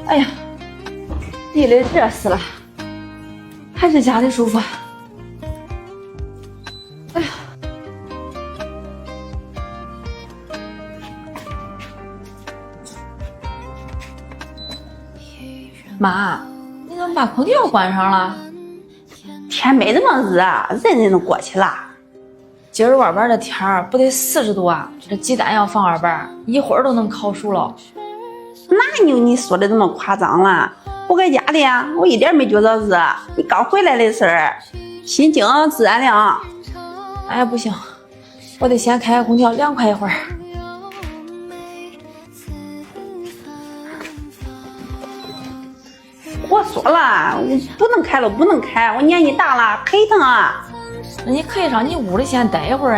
哎呀，地里热死了，还是家里舒服。哎呀，妈，你怎么把空调关上了？天没这么热，人都过去了。今儿外边的天儿不得40度啊！这鸡蛋要放外边，一会儿都能烤熟了。哪有你说的这么夸张了？我搁家里啊，我一点没觉得热。你刚回来的事儿，心静自然凉。哎，不行，我得先开空调凉快一会儿。我说了，我不能开了，不能开，我年纪大了，腿疼啊。那你可以上你屋里先待一会儿哎。